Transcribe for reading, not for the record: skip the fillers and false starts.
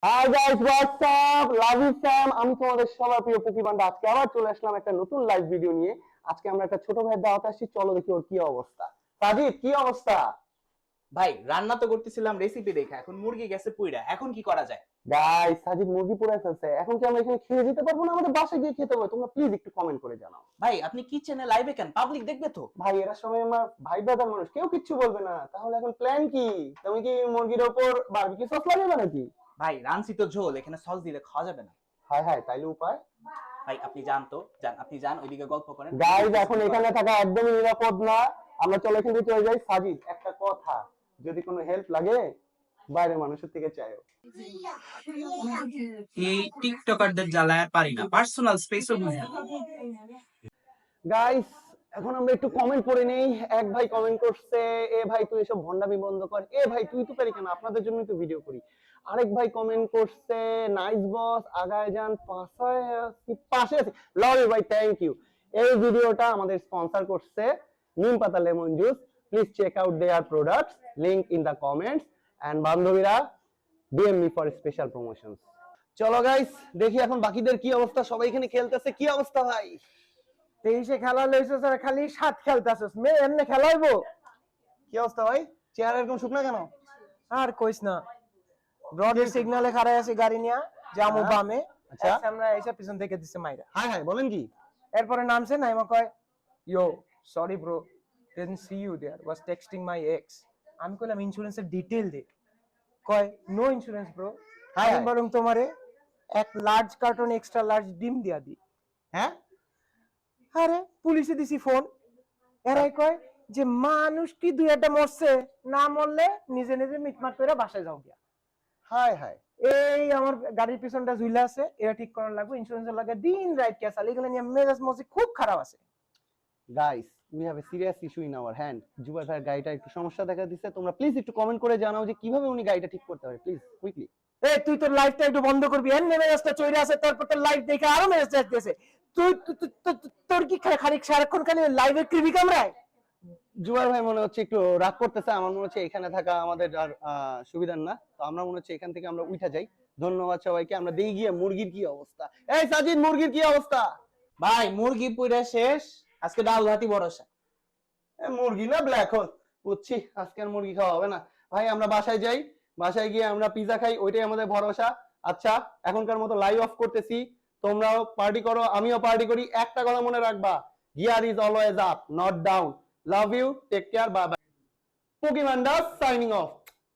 High guys, what's up, love you Sam. আমি তোমাদের সবার প্রিয় পোকিবান্ডা। আজকে আবার চলে আসলাম একটা নতুন লাইভ ভিডিও নিয়ে। আজকে আমরা একটা ছোট ভাইয়ের দাওয়াত আসছি, চলো দেখি ওর কি অবস্থা। সাজিদ, কি অবস্থা? ভাই রান্না তো করতেছিলাম রেসিপি দেখে, এখন মুরগি গেছে পুইরা, এখন কি করা যায়? গাইস, সাজিদ মুরগি পুড়ায় ফেলছে। এখন কি আমরা এখানে খেয়ে যেতে পারবো না? আমাদের বাসায় গিয়ে খেতে হবে। তোমরা প্লিজ একটু কমেন্ট করে জানাও। ভাই আপনি কিচেনে লাইভে কেন? পাবলিক দেখবে তো। ভাই, এরা সবাই আমার ভাই ব্রাদার মানুষ, কেউ কিচ্ছু বলবে না। তাহলে এখন প্ল্যান কি? তুমি কি মুরগির ওপর বারবিকিউ সস লাগাবে নাকি? ভাই রানছি তো ঝোল, এখানে সস দিলে খাওয়া যাবে না। হাই হাই, তাইলে উপায়? ভাই আপনি যান তো, যান, আপনি যান ওইদিকে গল্প করেন। গাইজ, এখন এখানে থাকা একদমই নিরাপদ না। আমরা চলে এখান থেকে চলে যাই। সাজিদ, একটা কথা, যদি কোনো হেল্প লাগে বাইরের মানুষের থেকে চাইও। এই টিকটকারদের জ্বালায় আর পারি না, পার্সোনাল স্পেসও বুঝি না। গাইস, এখন আমরা একটু কমেন্ট পড়ে নেই। এক ভাই কমেন্ট করছে, এ ভাই তুই এসব ভন্ডামি বন্ধ কর। এ ভাই তুই তো পারি কেন, আপনাদের জন্যই তো ভিডিও করি। আরেক ভাই কমেন্ট করছে, নাইস বস, আগায় যান, পাশে আছি। লাভ ইউ ভাই, থ্যাংক ইউ। এই ভিডিওটা আমাদের স্পন্সর করছে Neem Pata lemon juice. Please check out their products, link in the comments. And বান্ধবীরা, DM me for special promotions. চলো গাইস, দেখি এখন বাকিদের কি অবস্থা। সবাই এখানে খেলতেছে। কি অবস্থা ভাই? 23-এ খেলা লইছস আর খালি 7 খেলতাছস, মে এমনে খেলাইবো? কি অবস্থা ভাই? চেহারা এরকম শুকনা কেন? আর কইস না, ব্রডের সিগনালে খাড়াই আছি গাড়ি নিয়া, জামু হ্যাঁ। বামে। আচ্ছা। আমরা এসে পিছন থেকে দিছে মাইরা। হাই হাই, বলেন কি? এরপরে নামছে, নাইমা কয়, yo sorry bro, didn't see you there, was texting my ex. আমি কইলাম ইন্স্যুরেন্সের ডিটেইল দে। কয় নো ইন্স্যুরেন্স ব্রো। হাই আমি হাই। বরং তোমারে এক লার্জ কার্টন এক্সট্রা লার্জ ডিম দিয়া দি। হ্যাঁ? আরে পুলিশে দিছি ফোন। এরাই কয় যে মানুষ কি দুই একটা মরছে, না মরলে নিজে নিজে মিটমাট করে বাসায় যাও গিয়া। High high. এই আমার গাড়ির পিছনটা ঝুলা আছে, এটা ঠিক করার লাগবে, ইন্স্যুরেন্স লাগে দিন রাইট কে চালি, এগুলো নিয়ে মেজাজ মজি খুব খারাপ আছে। Guys, we have a serious issue in our hand. Jubai ভাইয়ের গাড়িটা একটু সমস্যা দেখা দিচ্ছে। তোমরা প্লিজ একটু কমেন্ট করে জানাও যে কিভাবে উনি গাড়িটা ঠিক করতে পারে, প্লিজ কুইকলি। এই তুই তোর লাইফটা একটু বন্ধ করবি, এর মেজাজটা চইরা আছে, তারপর তোর লাইফ দেখে আরো মেজাজ যাইতেছে। তুই তোর কি খালি সারাক্ষণ খালি লাইভে ক্রিমি কামড়ায়? জুবাই ভাই মনে হচ্ছে একটু রাগ করতেছে। আমার মনে হচ্ছে এখানে থাকা আমাদের আর সুবিধার না। তো আমরা মনে হচ্ছে এখান থেকে আমরা উঠা যাই। ধন্যবাদ সবাইকে। আমরা দেই গিয়ে মুরগির কি অবস্থা। এই সাজিদ, মুরগির কি অবস্থা? ভাই মুরগি পুইরা শেষ, আজকে ডাল ভাতি ভরসা। মুরগি না ব্ল্যাক হোল, বুঝছি। আজকে আর মুরগি খাওয়া হবে না। ভাই আমরা বাসায় যাই, বাসায় গিয়ে আমরা পিজা খাই, ওইটাই আমাদের ভরসা। আচ্ছা, এখনকার মতো লাইভ অফ করতেছি। তোমরাও পার্টি করো, আমিও পার্টি করি। একটা কথা মনে রাখবা, gear is always up, not down. Love you, take care, bye bye. পোকিমান্ডা সাইনিং অফ।